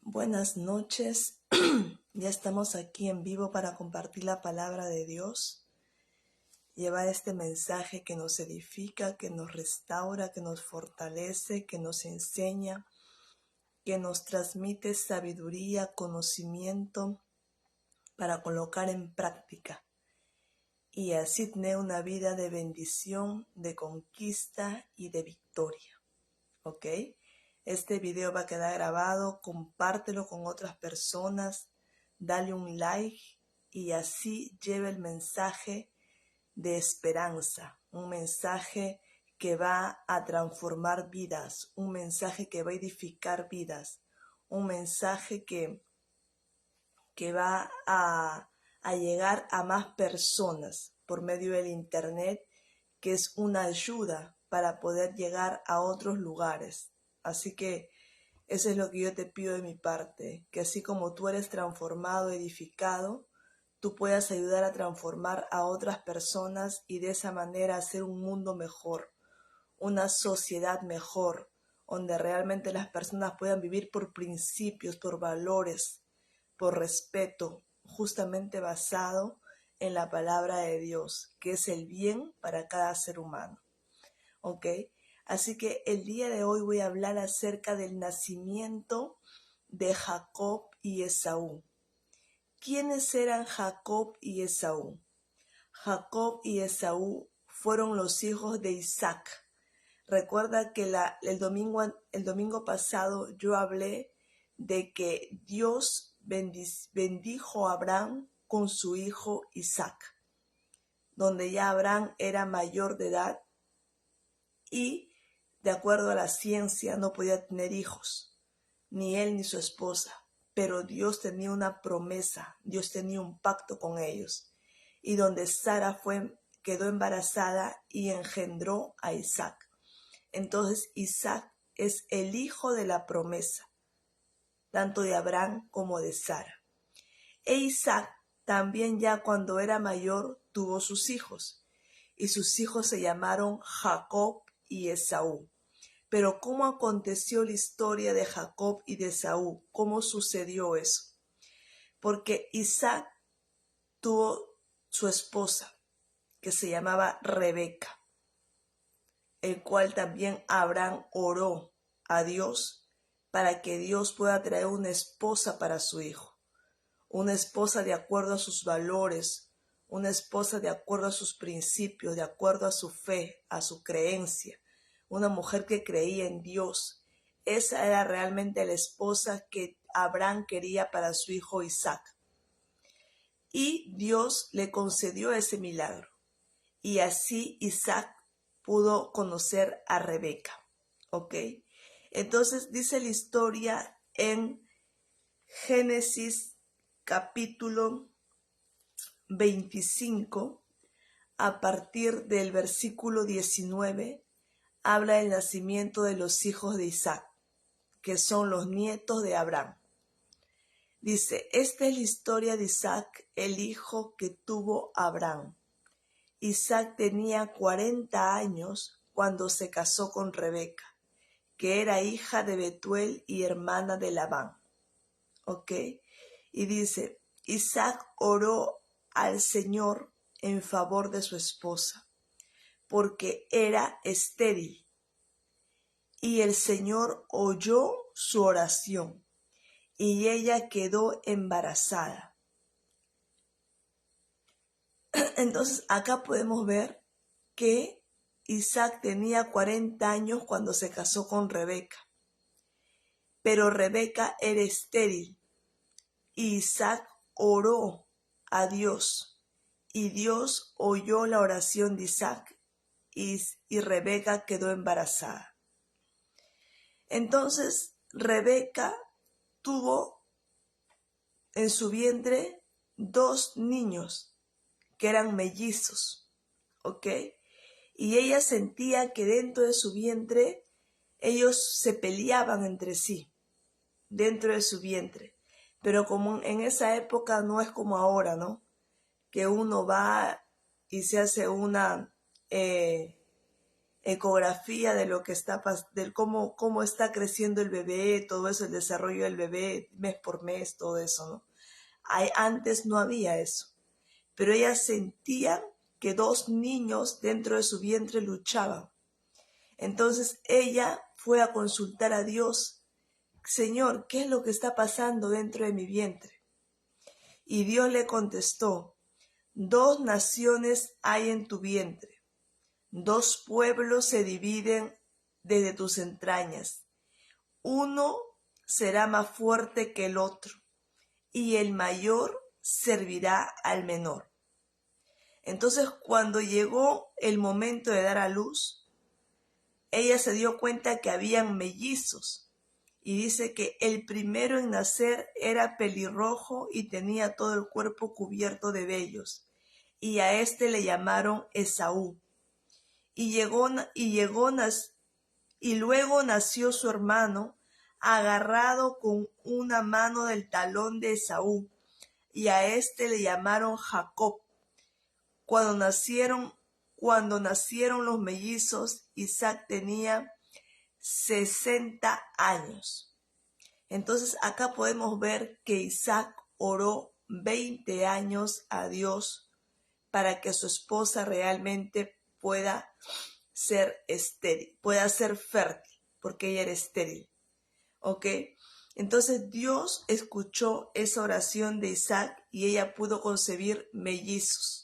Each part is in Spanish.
Buenas noches, ya estamos aquí en vivo para compartir la palabra de Dios, llevar este mensaje que nos edifica, que nos restaura, que nos fortalece, que nos enseña, que nos transmite sabiduría, conocimiento para colocar en práctica y así tener una vida de bendición, de conquista y de victoria, ¿ok? Este video va a quedar grabado, compártelo con otras personas, dale un like y así lleve el mensaje de esperanza, un mensaje que va a transformar vidas, un mensaje que va a edificar vidas, un mensaje que va a llegar a más personas por medio del internet, que es una ayuda para poder llegar a otros lugares. Así que eso es lo que yo te pido de mi parte, que así como tú eres transformado, edificado, tú puedas ayudar a transformar a otras personas y de esa manera hacer un mundo mejor, una sociedad mejor, donde realmente las personas puedan vivir por principios, por valores, por respeto, justamente basado en la palabra de Dios, que es el bien para cada ser humano. ¿Ok? Así que el día de hoy voy a hablar acerca del nacimiento de Jacob y Esaú. ¿Quiénes eran Jacob y Esaú? Jacob y Esaú fueron los hijos de Isaac. Recuerda que el domingo pasado yo hablé de que Dios bendijo a Abraham con su hijo Isaac, donde ya Abraham era mayor de edad y, de acuerdo a la ciencia, no podía tener hijos, ni él ni su esposa, pero Dios tenía una promesa, Dios tenía un pacto con ellos, y donde Sara quedó embarazada y engendró a Isaac. Entonces Isaac es el hijo de la promesa, tanto de Abraham como de Sara. E Isaac también ya cuando era mayor tuvo sus hijos, y sus hijos se llamaron Jacob y Esaú. Pero ¿cómo aconteció la historia de Jacob y de Esaú? ¿Cómo sucedió eso? Porque Isaac tuvo su esposa, que se llamaba Rebeca, el cual también Abraham oró a Dios para que Dios pueda traer una esposa para su hijo, una esposa de acuerdo a sus valores, una esposa de acuerdo a sus principios, de acuerdo a su fe, a su creencia, una mujer que creía en Dios. Esa era realmente la esposa que Abraham quería para su hijo Isaac. Y Dios le concedió ese milagro. Y así Isaac pudo conocer a Rebeca. ¿Ok? Entonces dice la historia en Génesis capítulo 25, a partir del versículo 19, habla del nacimiento de los hijos de Isaac, que son los nietos de Abraham. Dice, esta es la historia de Isaac, el hijo que tuvo Abraham. Isaac tenía 40 años cuando se casó con Rebeca, que era hija de Betuel y hermana de Labán. ¿Ok? Y dice, Isaac oró al Señor en favor de su esposa, porque era estéril. Y el Señor oyó su oración, y ella quedó embarazada. Entonces acá podemos ver que Isaac tenía 40 años cuando se casó con Rebeca, pero Rebeca era estéril. Y Isaac oró a Dios, y Dios oyó la oración de Isaac, y Rebeca quedó embarazada. Entonces Rebeca tuvo en su vientre 2 niños que eran mellizos, ¿ok? Y ella sentía que dentro de su vientre ellos se peleaban entre sí, dentro de su vientre. Pero como en esa época no es como ahora, ¿no? Que uno va y se hace una ecografía de lo que está de cómo está creciendo el bebé, todo eso, el desarrollo del bebé mes por mes, todo eso, ¿no? Antes no había eso, pero ella sentía que dos niños dentro de su vientre luchaban. Entonces ella fue a consultar a Dios: Señor, ¿qué es lo que está pasando dentro de mi vientre? Y Dios le contestó: dos naciones hay en tu vientre, dos pueblos se dividen desde tus entrañas. Uno será más fuerte que el otro, y el mayor servirá al menor. Entonces, cuando llegó el momento de dar a luz, ella se dio cuenta que habían mellizos, y dice que el primero en nacer era pelirrojo y tenía todo el cuerpo cubierto de vellos, y a este le llamaron Esaú. Y luego nació su hermano, agarrado con una mano del talón de Esaú, y a este le llamaron Jacob. Cuando nacieron los mellizos, Isaac tenía 60 años. Entonces acá podemos ver que Isaac oró 20 años a Dios para que su esposa realmente pueda ser estéril, pueda ser fértil, porque ella era estéril. ¿Ok? Entonces Dios escuchó esa oración de Isaac y ella pudo concebir mellizos.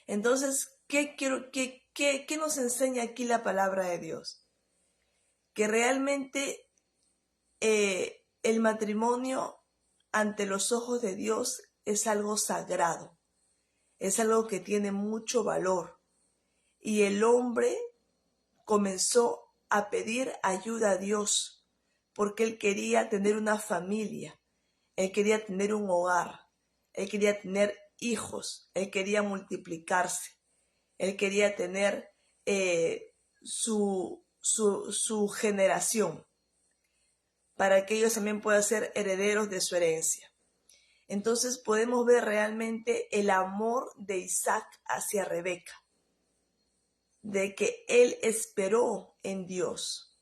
Entonces, ¿qué nos enseña aquí la palabra de Dios? Que realmente el matrimonio ante los ojos de Dios es algo sagrado, es algo que tiene mucho valor. Y el hombre comenzó a pedir ayuda a Dios porque él quería tener una familia, él quería tener un hogar, él quería tener hijos, él quería multiplicarse, él quería tener su generación, para que ellos también puedan ser herederos de su herencia. Entonces podemos ver realmente el amor de Isaac hacia Rebeca, de que él esperó en Dios.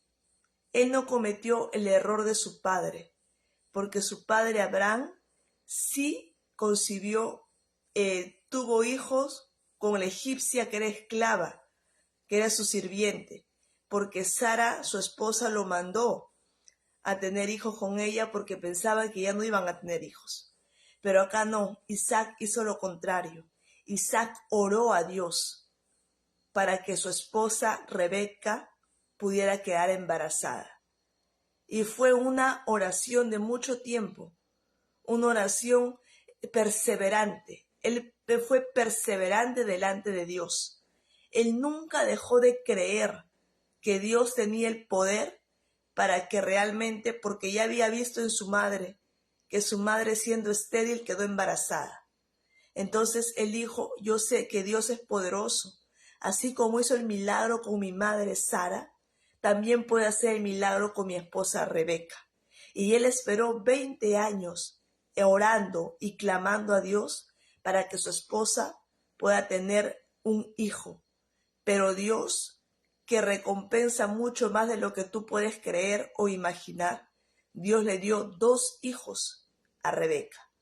Él no cometió el error de su padre, porque su padre Abraham sí concibió, tuvo hijos con la egipcia que era esclava, que era su sirviente, porque Sara, su esposa, lo mandó a tener hijos con ella porque pensaban que ya no iban a tener hijos. Pero acá no, Isaac hizo lo contrario. Isaac oró a Dios para que su esposa Rebeca pudiera quedar embarazada. Y fue una oración de mucho tiempo, una oración perseverante. Él fue perseverante delante de Dios. Él nunca dejó de creer que Dios tenía el poder para que realmente, porque ya había visto en su madre, que su madre siendo estéril quedó embarazada. Entonces él dijo: yo sé que Dios es poderoso, así como hizo el milagro con mi madre Sara, también puede hacer el milagro con mi esposa Rebeca. Y él esperó 20 años orando y clamando a Dios para que su esposa pueda tener un hijo. Pero Dios, que recompensa mucho más de lo que tú puedes creer o imaginar, Dios le dio 2 hijos a Rebeca.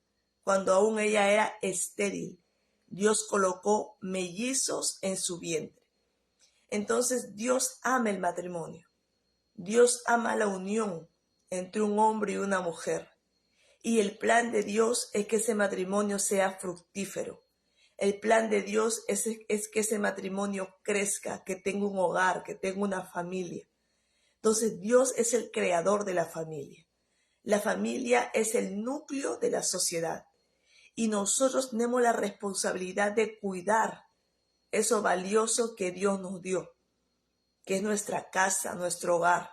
Cuando aún ella era estéril, Dios colocó mellizos en su vientre. Entonces Dios ama el matrimonio. Dios ama la unión entre un hombre y una mujer. Y el plan de Dios es que ese matrimonio sea fructífero. El plan de Dios es que ese matrimonio crezca, que tenga un hogar, que tenga una familia. Entonces Dios es el creador de la familia. La familia es el núcleo de la sociedad. Y nosotros tenemos la responsabilidad de cuidar eso valioso que Dios nos dio, que es nuestra casa, nuestro hogar.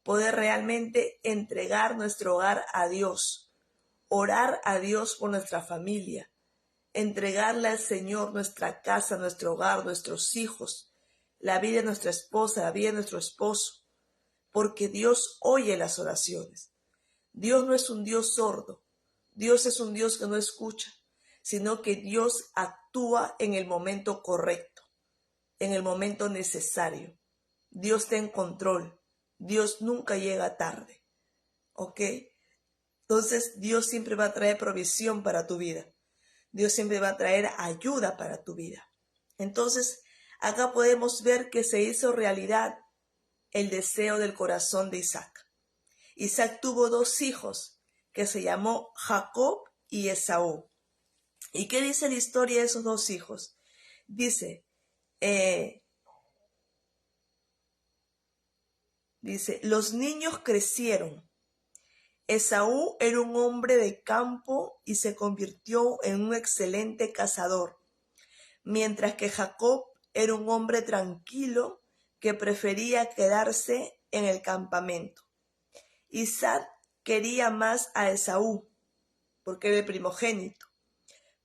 Poder realmente entregar nuestro hogar a Dios, orar a Dios por nuestra familia, entregarle al Señor nuestra casa, nuestro hogar, nuestros hijos, la vida de nuestra esposa, la vida de nuestro esposo, porque Dios oye las oraciones. Dios no es un Dios sordo, Dios es un Dios que no escucha, sino que Dios actúa en el momento correcto. en el momento necesario. Dios está en control. Dios nunca llega tarde. ¿Ok? Entonces Dios siempre va a traer provisión para tu vida. Dios siempre va a traer ayuda para tu vida. Entonces, acá podemos ver que se hizo realidad el deseo del corazón de Isaac. Isaac tuvo 2 hijos que se llamó Jacob y Esaú. ¿Y qué dice la historia de esos 2 hijos? Dice, los niños crecieron. Esaú era un hombre de campo y se convirtió en un excelente cazador, mientras que Jacob era un hombre tranquilo que prefería quedarse en el campamento. Isaac quería más a Esaú, porque era el primogénito,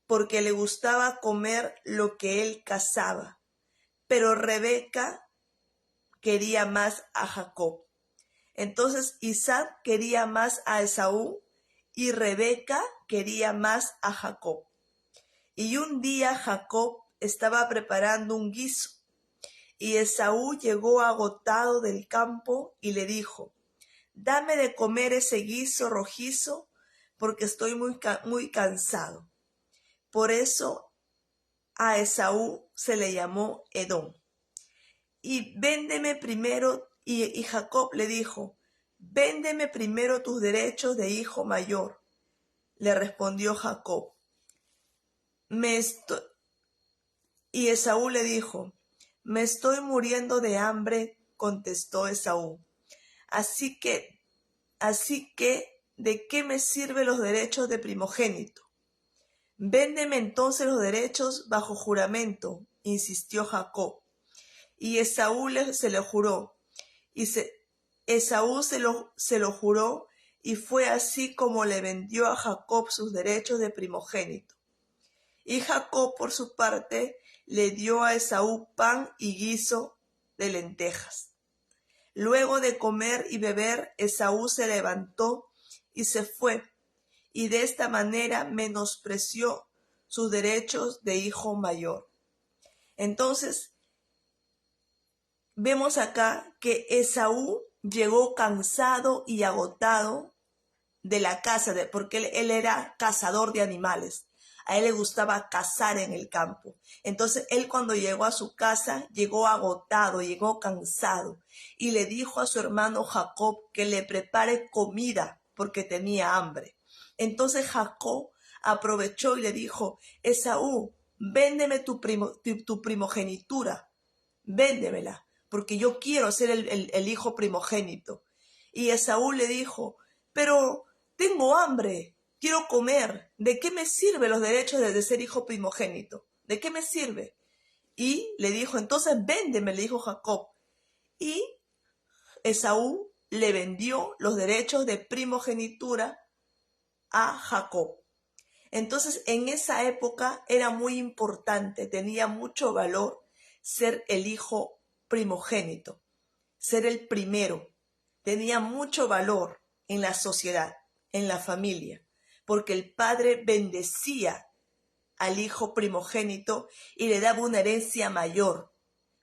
porque le gustaba comer lo que él cazaba, pero Rebeca quería más a Jacob. Entonces Isaac quería más a Esaú y Rebeca quería más a Jacob. Y un día Jacob estaba preparando un guiso y Esaú llegó agotado del campo y le dijo: «Dame de comer ese guiso rojizo porque estoy muy cansado». Por eso a Esaú se le llamó Edom. Y véndeme primero, y Jacob le dijo: «Véndeme primero tus derechos de hijo mayor». Le respondió Jacob. Y Esaú le dijo: «Me estoy muriendo de hambre», contestó Esaú. Así que, ¿de qué me sirven los derechos de primogénito? Véndeme entonces los derechos bajo juramento, insistió Jacob. Y Esaú se lo juró. Esaú se lo juró, y fue así como le vendió a Jacob sus derechos de primogénito. Y Jacob, por su parte, le dio a Esaú pan y guiso de lentejas. Luego de comer y beber, Esaú se levantó y se fue, y de esta manera menospreció sus derechos de hijo mayor. Entonces, vemos acá que Esaú llegó cansado y agotado de la caza, porque él era cazador de animales. A él le gustaba cazar en el campo. Entonces él, cuando llegó a su casa, llegó agotado, llegó cansado, y le dijo a su hermano Jacob que le prepare comida porque tenía hambre. Entonces Jacob aprovechó y le dijo: «Esaú, véndeme tu primogenitura, véndemela, porque yo quiero ser el hijo primogénito». Y Esaú le dijo: «Pero tengo hambre, quiero comer. ¿De qué me sirven los derechos de ser hijo primogénito? ¿De qué me sirve?». Y le dijo: «Entonces véndeme», le dijo Jacob. Y Esaú le vendió los derechos de primogenitura a Jacob. Entonces, en esa época era muy importante, tenía mucho valor ser el hijo primogénito, ser el primero. Tenía mucho valor en la sociedad, en la familia, porque el padre bendecía al hijo primogénito y le daba una herencia mayor.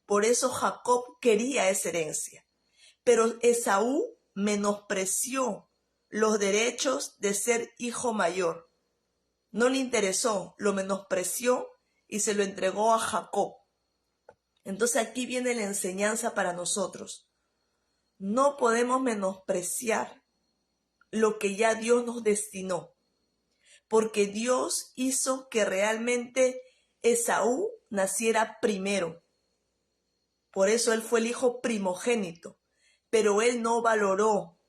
Por eso Jacob quería esa herencia. Pero Esaú menospreció los derechos de ser hijo mayor. No le interesó, lo menospreció y se lo entregó a Jacob. Entonces aquí viene la enseñanza para nosotros. No podemos menospreciar lo que ya Dios nos destinó, porque Dios hizo que realmente Esaú naciera primero. Por eso él fue el hijo primogénito, pero él no valoró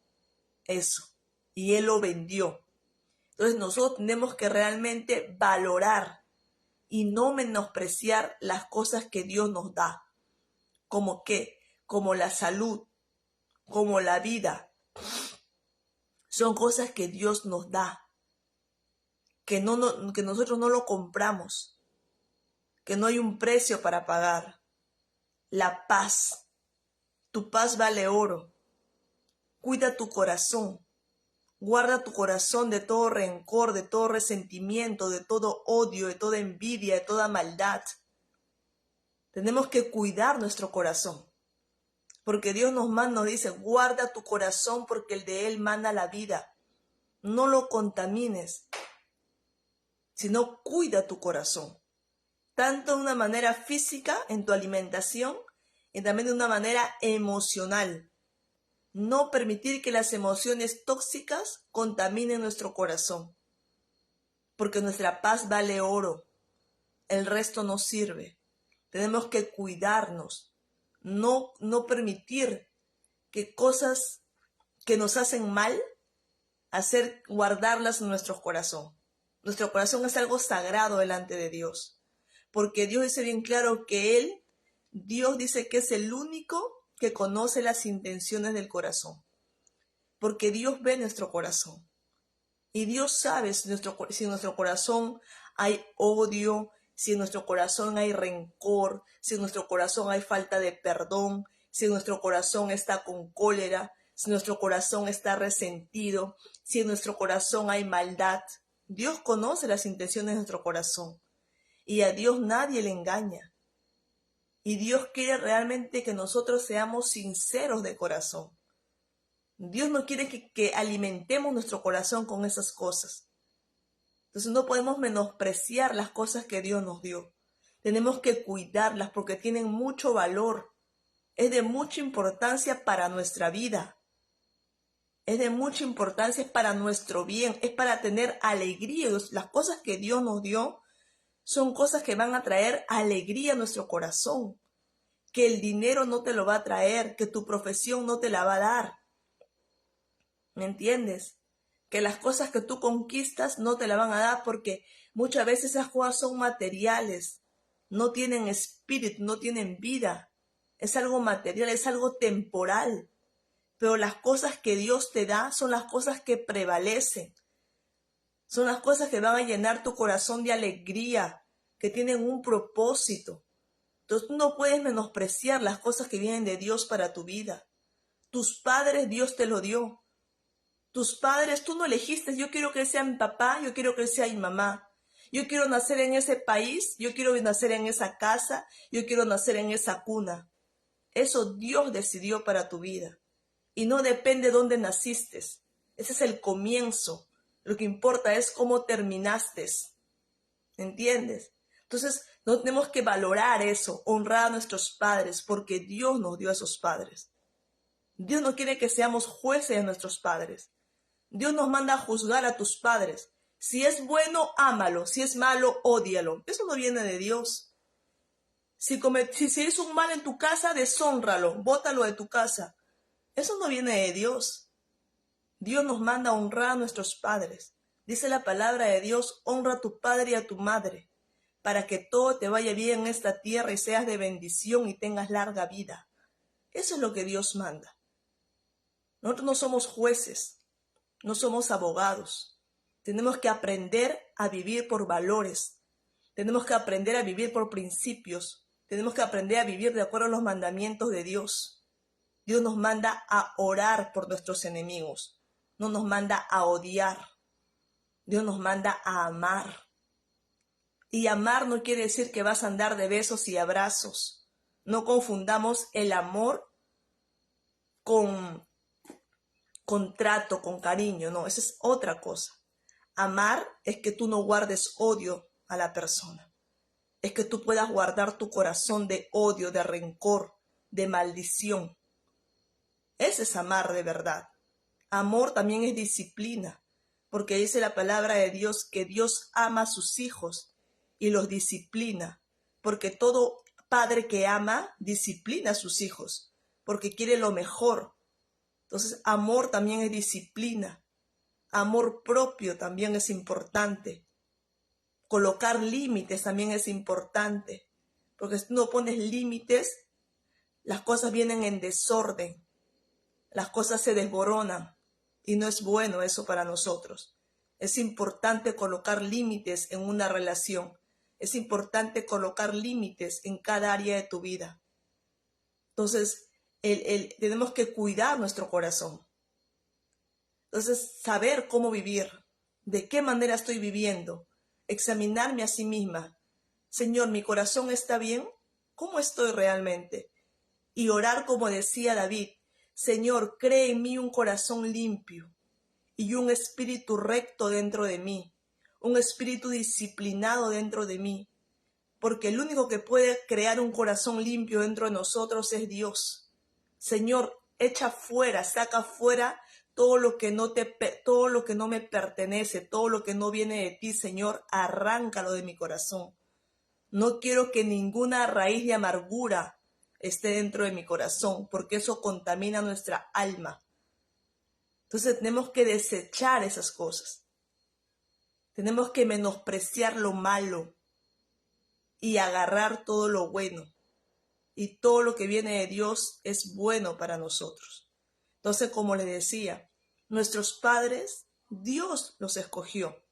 eso y él lo vendió. Entonces nosotros tenemos que realmente valorar y no menospreciar las cosas que Dios nos da, como la salud, como la vida. Son cosas que Dios nos da, que nosotros no lo compramos, que no hay un precio para pagar. La paz, tu paz vale oro. Cuida tu corazón. Guarda tu corazón de todo rencor, de todo resentimiento, de todo odio, de toda envidia, de toda maldad. Tenemos que cuidar nuestro corazón. Porque Dios nos dice, guarda tu corazón porque el de él mana la vida. No lo contamines, sino cuida tu corazón. Tanto de una manera física, en tu alimentación, y también de una manera emocional. No permitir que las emociones tóxicas contaminen nuestro corazón. Porque nuestra paz vale oro. El resto no sirve. Tenemos que cuidarnos. No permitir que cosas que nos hacen mal, guardarlas en nuestro corazón. Nuestro corazón es algo sagrado delante de Dios. Porque Dios dice bien claro que Dios dice que es el único que conoce las intenciones del corazón. Porque Dios ve nuestro corazón. Y Dios sabe si en nuestro corazón hay odio, si en nuestro corazón hay rencor, si en nuestro corazón hay falta de perdón, si en nuestro corazón está con cólera, si en nuestro corazón está resentido, si en nuestro corazón hay maldad. Dios conoce las intenciones de nuestro corazón y a Dios nadie le engaña. Y Dios quiere realmente que nosotros seamos sinceros de corazón. Dios no quiere que alimentemos nuestro corazón con esas cosas. Entonces no podemos menospreciar las cosas que Dios nos dio. Tenemos que cuidarlas porque tienen mucho valor. Es de mucha importancia para nuestra vida. Es de mucha importancia para nuestro bien. Es para tener alegría. Las cosas que Dios nos dio son cosas que van a traer alegría a nuestro corazón. Que el dinero no te lo va a traer. Que tu profesión no te la va a dar. ¿Me entiendes? Que las cosas que tú conquistas no te la van a dar porque muchas veces esas cosas son materiales, no tienen espíritu, no tienen vida. Es algo material, es algo temporal. Pero las cosas que Dios te da son las cosas que prevalecen. Son las cosas que van a llenar tu corazón de alegría, que tienen un propósito. Entonces tú no puedes menospreciar las cosas que vienen de Dios para tu vida. Tus padres Dios te lo dio. Tus padres, tú no elegiste, yo quiero que él sea mi papá, yo quiero que él sea mi mamá. Yo quiero nacer en ese país, yo quiero nacer en esa casa, yo quiero nacer en esa cuna. Eso Dios decidió para tu vida. Y no depende de dónde naciste. Ese es el comienzo. Lo que importa es cómo terminaste. ¿Entiendes? Entonces, no tenemos que valorar eso, honrar a nuestros padres, porque Dios nos dio a esos padres. Dios no quiere que seamos jueces de nuestros padres. Dios nos manda a juzgar a tus padres. Si es bueno, ámalo. Si es malo, ódialo. Eso no viene de Dios. Si hizo un mal en tu casa, deshónralo. Bótalo de tu casa. Eso no viene de Dios. Dios nos manda a honrar a nuestros padres. Dice la palabra de Dios, honra a tu padre y a tu madre, para que todo te vaya bien en esta tierra y seas de bendición y tengas larga vida. Eso es lo que Dios manda. Nosotros no somos jueces. No somos abogados. Tenemos que aprender a vivir por valores. Tenemos que aprender a vivir por principios. Tenemos que aprender a vivir de acuerdo a los mandamientos de Dios. Dios nos manda a orar por nuestros enemigos. No nos manda a odiar. Dios nos manda a amar. Y amar no quiere decir que vas a andar de besos y abrazos. No confundamos el amor con trato, con cariño, no, esa es otra cosa. Amar es que tú no guardes odio a la persona. Es que tú puedas guardar tu corazón de odio, de rencor, de maldición. Ese es amar de verdad. Amor también es disciplina, porque dice la palabra de Dios que Dios ama a sus hijos y los disciplina, porque todo padre que ama disciplina a sus hijos, porque quiere lo mejor. Entonces, amor también es disciplina. Amor propio también es importante. Colocar límites también es importante. Porque si tú no pones límites, las cosas vienen en desorden. Las cosas se desboronan. Y no es bueno eso para nosotros. Es importante colocar límites en una relación. Es importante colocar límites en cada área de tu vida. Entonces, tenemos que cuidar nuestro corazón. Entonces, saber cómo vivir, de qué manera estoy viviendo, examinarme a sí misma. Señor, ¿mi corazón está bien? ¿Cómo estoy realmente? Y orar como decía David, Señor, cree en mí un corazón limpio y un espíritu recto dentro de mí, un espíritu disciplinado dentro de mí, porque el único que puede crear un corazón limpio dentro de nosotros es Dios. Señor, echa fuera, saca fuera todo lo que todo lo que no me pertenece, todo lo que no viene de ti, Señor, arráncalo de mi corazón. No quiero que ninguna raíz de amargura esté dentro de mi corazón, porque eso contamina nuestra alma. Entonces tenemos que desechar esas cosas. Tenemos que menospreciar lo malo y agarrar todo lo bueno. Y todo lo que viene de Dios es bueno para nosotros. Entonces, como les decía, nuestros padres, Dios los escogió.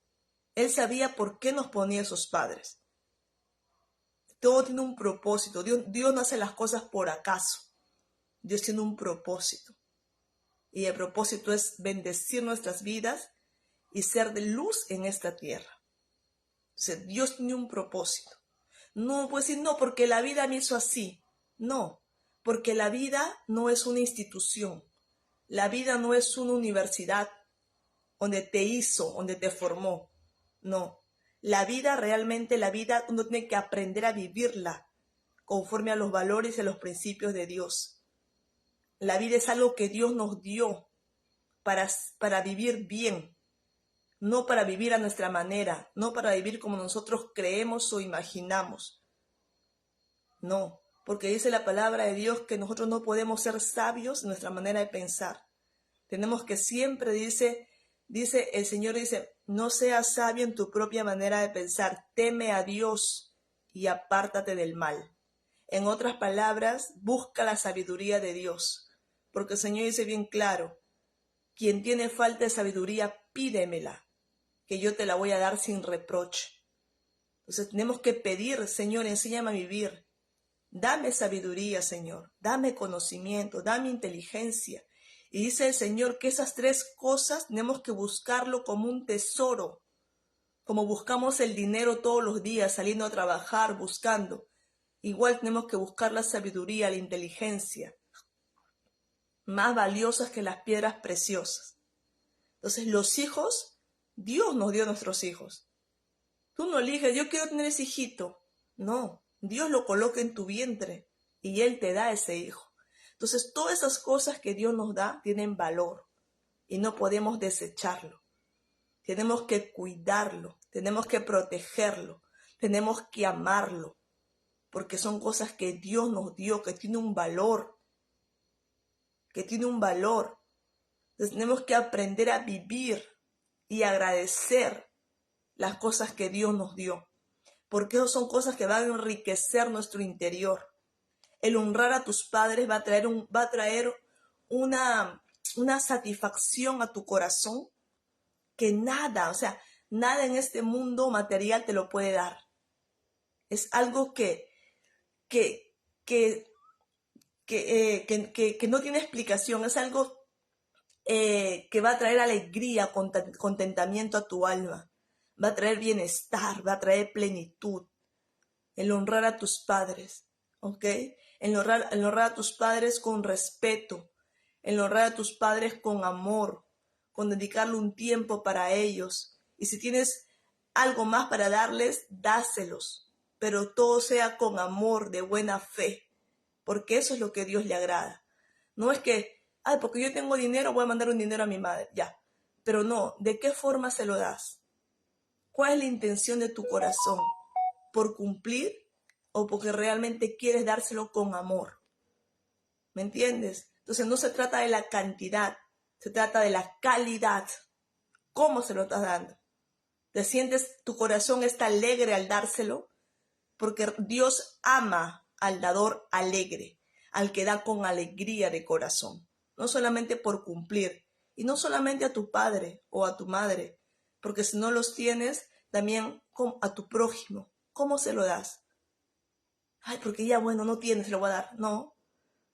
Él sabía por qué nos ponía esos padres. Todo tiene un propósito. Dios no hace las cosas por acaso. Dios tiene un propósito. Y el propósito es bendecir nuestras vidas y ser de luz en esta tierra. Entonces, Dios tiene un propósito. No puedes decir, no, porque la vida me hizo así. No, porque la vida no es una institución. La vida no es una universidad donde te hizo, donde te formó. No. La vida, realmente la vida, uno tiene que aprender a vivirla conforme a los valores y a los principios de Dios. La vida es algo que Dios nos dio para vivir bien, no para vivir a nuestra manera, no para vivir como nosotros creemos o imaginamos. No, porque dice la palabra de Dios que nosotros no podemos ser sabios en nuestra manera de pensar. Tenemos que siempre, el Señor dice, no seas sabio en tu propia manera de pensar, teme a Dios y apártate del mal. En otras palabras, busca la sabiduría de Dios, porque el Señor dice bien claro, quien tiene falta de sabiduría, pídemela, que yo te la voy a dar sin reproche. Entonces tenemos que pedir, Señor, enséñame a vivir. Dame sabiduría, Señor. Dame conocimiento, dame inteligencia. Y dice el Señor que esas tres cosas tenemos que buscarlo como un tesoro. Como buscamos el dinero todos los días, saliendo a trabajar, buscando. Igual tenemos que buscar la sabiduría, la inteligencia. Más valiosas que las piedras preciosas. Entonces los hijos, Dios nos dio a nuestros hijos. Tú no eliges, yo quiero tener ese hijito. No, Dios lo coloca en tu vientre y Él te da ese hijo. Entonces todas esas cosas que Dios nos da tienen valor y no podemos desecharlo. Tenemos que cuidarlo, tenemos que protegerlo, tenemos que amarlo, porque son cosas que Dios nos dio, que tienen un valor, Entonces tenemos que aprender a vivir y agradecer las cosas que Dios nos dio, porque esas son cosas que van a enriquecer nuestro interior. El honrar a tus padres va a traer una satisfacción a tu corazón que nada, nada en este mundo material te lo puede dar. Es algo que no tiene explicación, es algo que va a traer alegría, contentamiento a tu alma, va a traer bienestar, va a traer plenitud. El honrar a tus padres, ¿ok? El honrar a tus padres con respeto, el honrar a tus padres con amor, con dedicarle un tiempo para ellos. Y si tienes algo más para darles, dáselos, pero todo sea con amor, de buena fe, porque eso es lo que a Dios le agrada. No es que, porque yo tengo dinero, voy a mandar un dinero a mi madre, ya. Pero no, ¿de qué forma se lo das? ¿Cuál es la intención de tu corazón? ¿Por cumplir o porque realmente quieres dárselo con amor? ¿Me entiendes? Entonces no se trata de la cantidad, se trata de la calidad. ¿Cómo se lo estás dando? ¿Te sientes, tu corazón está alegre al dárselo? Porque Dios ama al dador alegre, al que da con alegría de corazón. No solamente por cumplir, y no solamente a tu padre o a tu madre, porque si no los tienes, también a tu prójimo. ¿Cómo se lo das? Porque ya bueno, no tienes, se lo voy a dar. No,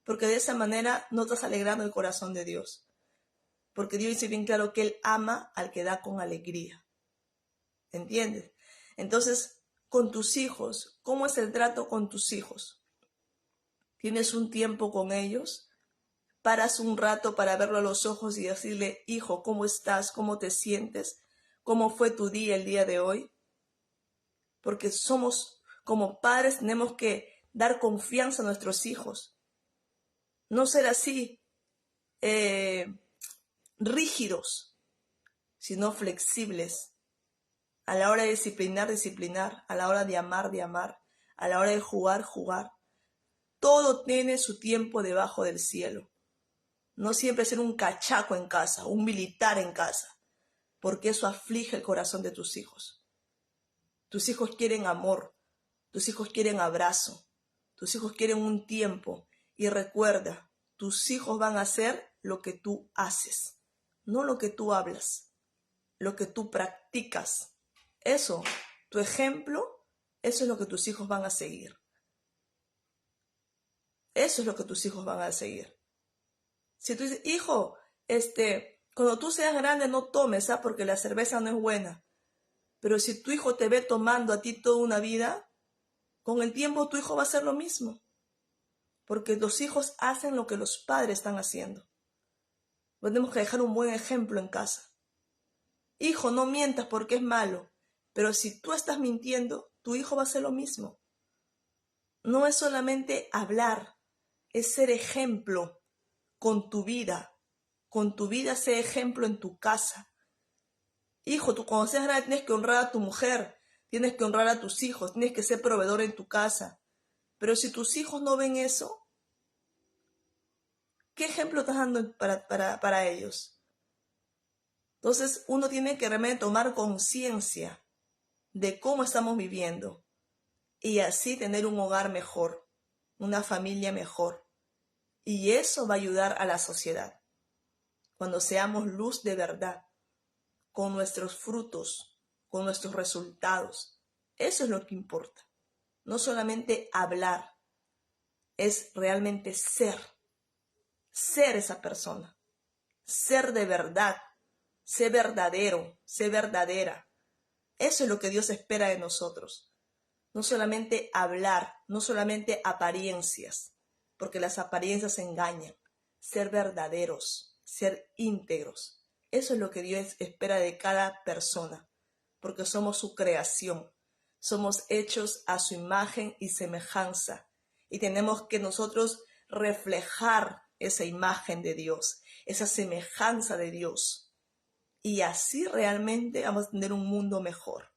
porque de esa manera no estás alegrando el corazón de Dios. Porque Dios dice bien claro que Él ama al que da con alegría. ¿Entiendes? Entonces, con tus hijos, ¿cómo es el trato con tus hijos? Tienes un tiempo con ellos, paras un rato para verlo a los ojos y decirle, hijo, ¿cómo estás? ¿Cómo te sientes? ¿Cómo fue tu día el día de hoy? Porque como padres, tenemos que dar confianza a nuestros hijos. No ser así, rígidos, sino flexibles. A la hora de disciplinar, disciplinar. A la hora de amar, amar. A la hora de jugar, jugar. Todo tiene su tiempo debajo del cielo. No siempre ser un cachaco en casa, un militar en casa, porque eso aflige el corazón de tus hijos. Tus hijos quieren amor, tus hijos quieren abrazo, tus hijos quieren un tiempo. Y recuerda, tus hijos van a hacer lo que tú haces, no lo que tú hablas, lo que tú practicas. Eso, tu ejemplo, eso es lo que tus hijos van a seguir. Eso es lo que tus hijos van a seguir. Si tú dices, hijo, cuando tú seas grande no tomes, porque la cerveza no es buena. Pero si tu hijo te ve tomando a ti toda una vida, con el tiempo tu hijo va a hacer lo mismo. Porque los hijos hacen lo que los padres están haciendo. Tenemos que dejar un buen ejemplo en casa. Hijo, no mientas porque es malo. Pero si tú estás mintiendo, tu hijo va a hacer lo mismo. No es solamente hablar, es ser ejemplo con tu vida. Con tu vida sé ejemplo en tu casa. Hijo, tú cuando seas grande tienes que honrar a tu mujer, tienes que honrar a tus hijos, tienes que ser proveedor en tu casa. Pero si tus hijos no ven eso, ¿qué ejemplo estás dando para ellos? Entonces uno tiene que realmente tomar conciencia de cómo estamos viviendo y así tener un hogar mejor, una familia mejor. Y eso va a ayudar a la sociedad. Cuando seamos luz de verdad, con nuestros frutos, con nuestros resultados. Eso es lo que importa. No solamente hablar, es realmente ser esa persona, ser de verdad, ser verdadero, ser verdadera. Eso es lo que Dios espera de nosotros. No solamente hablar, no solamente apariencias, porque las apariencias engañan. Ser verdaderos, ser íntegros. Eso es lo que Dios espera de cada persona, porque somos su creación. Somos hechos a su imagen y semejanza. Y tenemos que nosotros reflejar esa imagen de Dios, esa semejanza de Dios. Y así realmente vamos a tener un mundo mejor.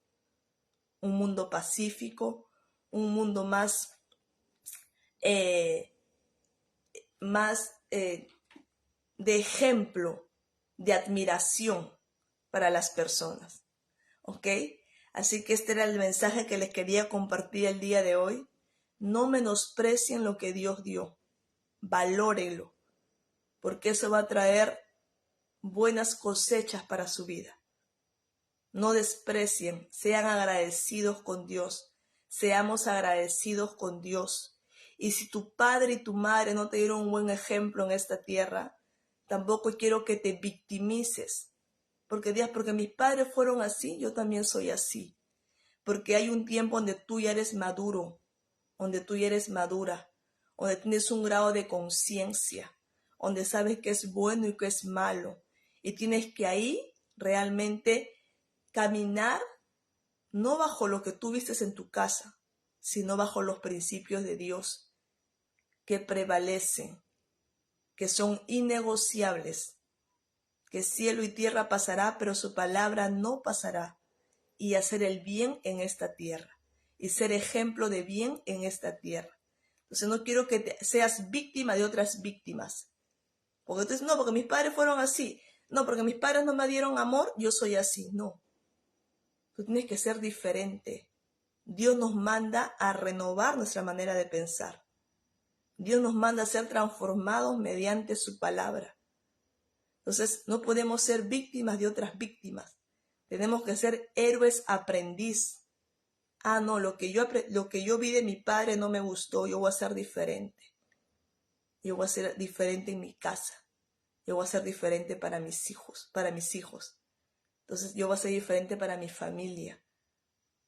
Un mundo pacífico, un mundo más de ejemplo, de admiración para las personas. ¿Ok? Así que este era el mensaje que les quería compartir el día de hoy. No menosprecien lo que Dios dio. Valórenlo, porque eso va a traer buenas cosechas para su vida. No desprecien, sean agradecidos con Dios. Seamos agradecidos con Dios. Y si tu padre y tu madre no te dieron un buen ejemplo en esta tierra, tampoco quiero que te victimices. Porque digas, porque mis padres fueron así, yo también soy así. Porque hay un tiempo donde tú ya eres maduro, donde tú ya eres madura, donde tienes un grado de conciencia, donde sabes qué es bueno y qué es malo. Y tienes que ahí realmente caminar no bajo lo que tú vistes en tu casa, sino bajo los principios de Dios que prevalecen, que son innegociables, que cielo y tierra pasará, pero su palabra no pasará, y hacer el bien en esta tierra, y ser ejemplo de bien en esta tierra. Entonces no quiero que seas víctima de otras víctimas, porque entonces no, porque mis padres fueron así, no, porque mis padres no me dieron amor, yo soy así, no. Tú tienes que ser diferente. Dios nos manda a renovar nuestra manera de pensar. Dios nos manda a ser transformados mediante su palabra. Entonces, no podemos ser víctimas de otras víctimas. Tenemos que ser héroes aprendiz. No, lo que yo vi de mi padre no me gustó, yo voy a ser diferente. Yo voy a ser diferente en mi casa. Yo voy a ser diferente para mis hijos. Entonces, yo voy a ser diferente para mi familia.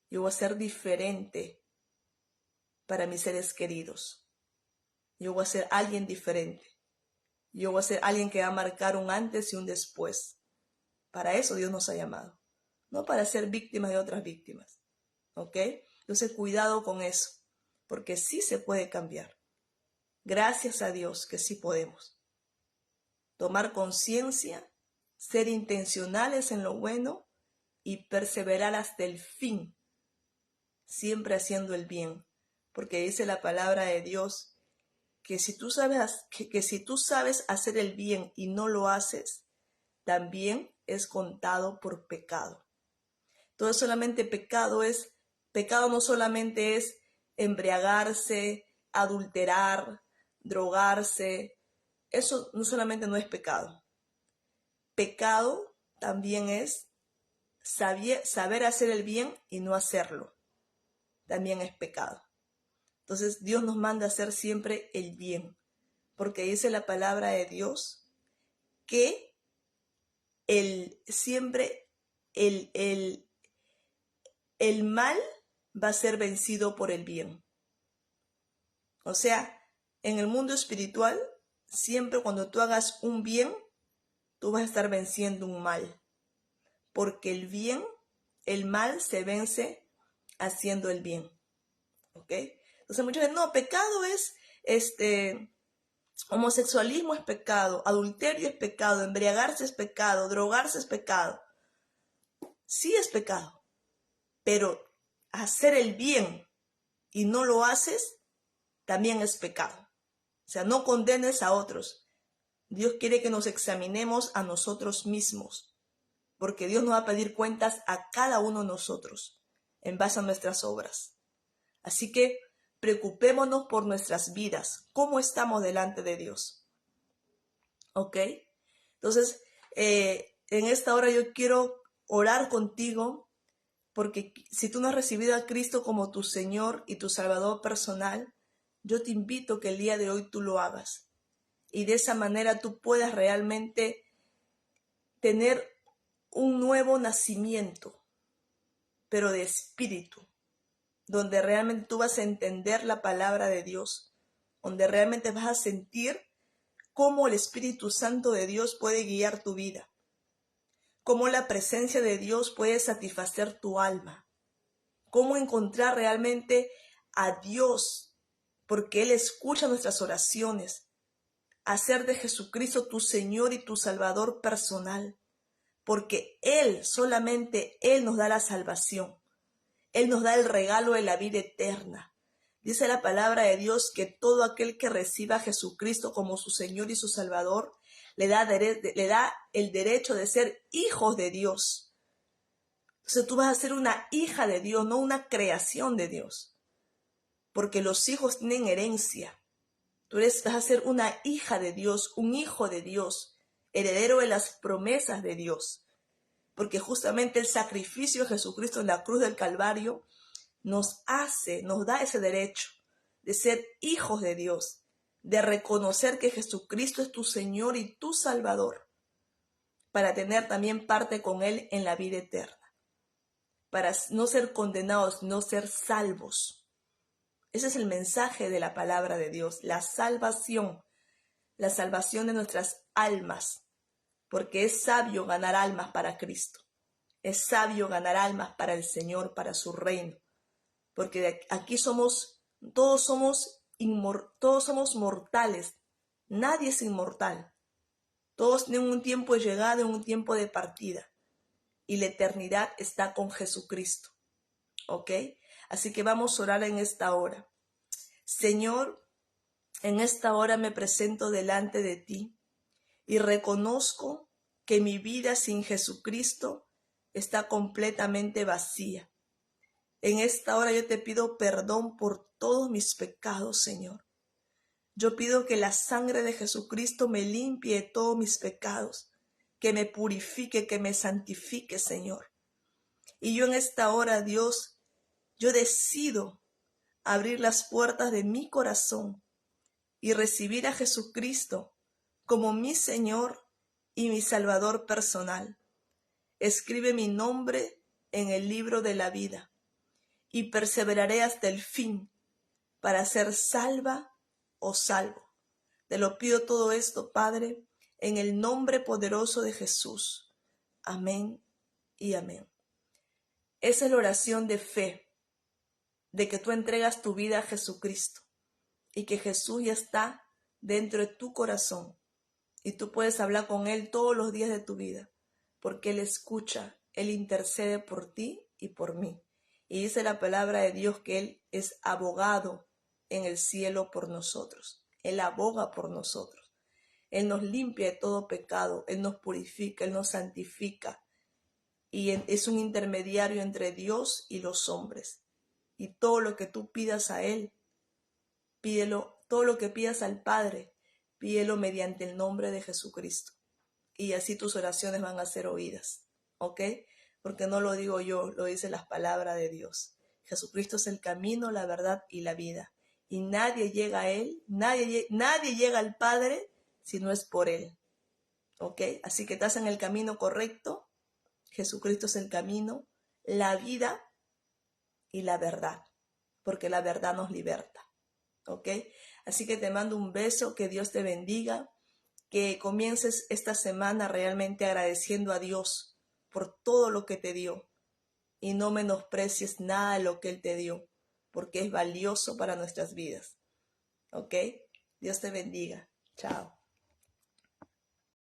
Yo voy a ser diferente para mis seres queridos. Yo voy a ser alguien diferente. Yo voy a ser alguien que va a marcar un antes y un después. Para eso Dios nos ha llamado. No para ser víctimas de otras víctimas. ¿Ok? Entonces cuidado con eso. Porque sí se puede cambiar. Gracias a Dios que sí podemos. Tomar conciencia, ser intencionales en lo bueno y perseverar hasta el fin. Siempre haciendo el bien. Porque dice la palabra de Dios que si tú sabes hacer el bien y no lo haces, también es contado por pecado. Entonces pecado no solamente es embriagarse, adulterar, drogarse. Eso no solamente no es pecado. Pecado también es saber hacer el bien y no hacerlo. También es pecado. Entonces Dios nos manda a hacer siempre el bien, porque dice la palabra de Dios que siempre el mal va a ser vencido por el bien. O sea, en el mundo espiritual, siempre cuando tú hagas un bien, tú vas a estar venciendo un mal, porque el mal se vence haciendo el bien. ¿Ok? Entonces muchos dicen, no, pecado es homosexualismo es pecado, adulterio es pecado, embriagarse es pecado, drogarse es pecado. Sí es pecado, pero hacer el bien y no lo haces también es pecado. O sea, no condenes a otros. Dios quiere que nos examinemos a nosotros mismos, porque Dios nos va a pedir cuentas a cada uno de nosotros en base a nuestras obras. Así que preocupémonos por nuestras vidas, cómo estamos delante de Dios. ¿Ok? Entonces, en esta hora yo quiero orar contigo, porque si tú no has recibido a Cristo como tu Señor y tu Salvador personal, yo te invito que el día de hoy tú lo hagas. Y de esa manera tú puedas realmente tener un nuevo nacimiento, pero de espíritu, donde realmente tú vas a entender la palabra de Dios, donde realmente vas a sentir cómo el Espíritu Santo de Dios puede guiar tu vida, cómo la presencia de Dios puede satisfacer tu alma, cómo encontrar realmente a Dios, porque Él escucha nuestras oraciones, hacer de Jesucristo tu Señor y tu Salvador personal, porque Él, solamente Él nos da la salvación. Él nos da el regalo de la vida eterna. Dice la palabra de Dios que todo aquel que reciba a Jesucristo como su Señor y su Salvador, le da el derecho de ser hijos de Dios. Entonces tú vas a ser una hija de Dios, no una creación de Dios. Porque los hijos tienen herencia. Vas a ser una hija de Dios, un hijo de Dios, heredero de las promesas de Dios. Porque justamente el sacrificio de Jesucristo en la cruz del Calvario nos da ese derecho de ser hijos de Dios, de reconocer que Jesucristo es tu Señor y tu Salvador, para tener también parte con Él en la vida eterna, para no ser condenados, no ser salvos. Ese es el mensaje de la palabra de Dios, la salvación de nuestras almas, porque es sabio ganar almas para Cristo, es sabio ganar almas para el Señor, para su reino, porque aquí todos somos mortales, nadie es inmortal, todos tienen un tiempo de llegada y un tiempo de partida, y la eternidad está con Jesucristo, ¿ok? Así que vamos a orar en esta hora. Señor, en esta hora me presento delante de ti y reconozco que mi vida sin Jesucristo está completamente vacía. En esta hora yo te pido perdón por todos mis pecados, Señor. Yo pido que la sangre de Jesucristo me limpie de todos mis pecados, que me purifique, que me santifique, Señor. Y yo en esta hora, Dios, yo decido abrir las puertas de mi corazón y recibir a Jesucristo como mi Señor y mi Salvador personal. Escribe mi nombre en el libro de la vida y perseveraré hasta el fin para ser salva o salvo. Te lo pido todo esto, Padre, en el nombre poderoso de Jesús. Amén y amén. Esa es la oración de fe, de que tú entregas tu vida a Jesucristo y que Jesús ya está dentro de tu corazón y tú puedes hablar con Él todos los días de tu vida, porque Él escucha, Él intercede por ti y por mí. Y dice la palabra de Dios que Él es abogado en el cielo por nosotros. Él aboga por nosotros. Él nos limpia de todo pecado, Él nos purifica, Él nos santifica. Y es un intermediario entre Dios y los hombres. Y todo lo que tú pidas a Él, pídelo, todo lo que pidas al Padre, pídelo mediante el nombre de Jesucristo. Y así tus oraciones van a ser oídas. ¿Ok? Porque no lo digo yo, lo dice la palabra de Dios. Jesucristo es el camino, la verdad y la vida. Y nadie llega a Él, nadie llega al Padre si no es por Él. ¿Ok? Así que estás en el camino correcto. Jesucristo es el camino, la vida y la verdad. Porque la verdad nos liberta. ¿Ok? Así que te mando un beso, que Dios te bendiga, que comiences esta semana realmente agradeciendo a Dios por todo lo que te dio y no menosprecies nada de lo que Él te dio, porque es valioso para nuestras vidas. ¿Ok? Dios te bendiga. Chao.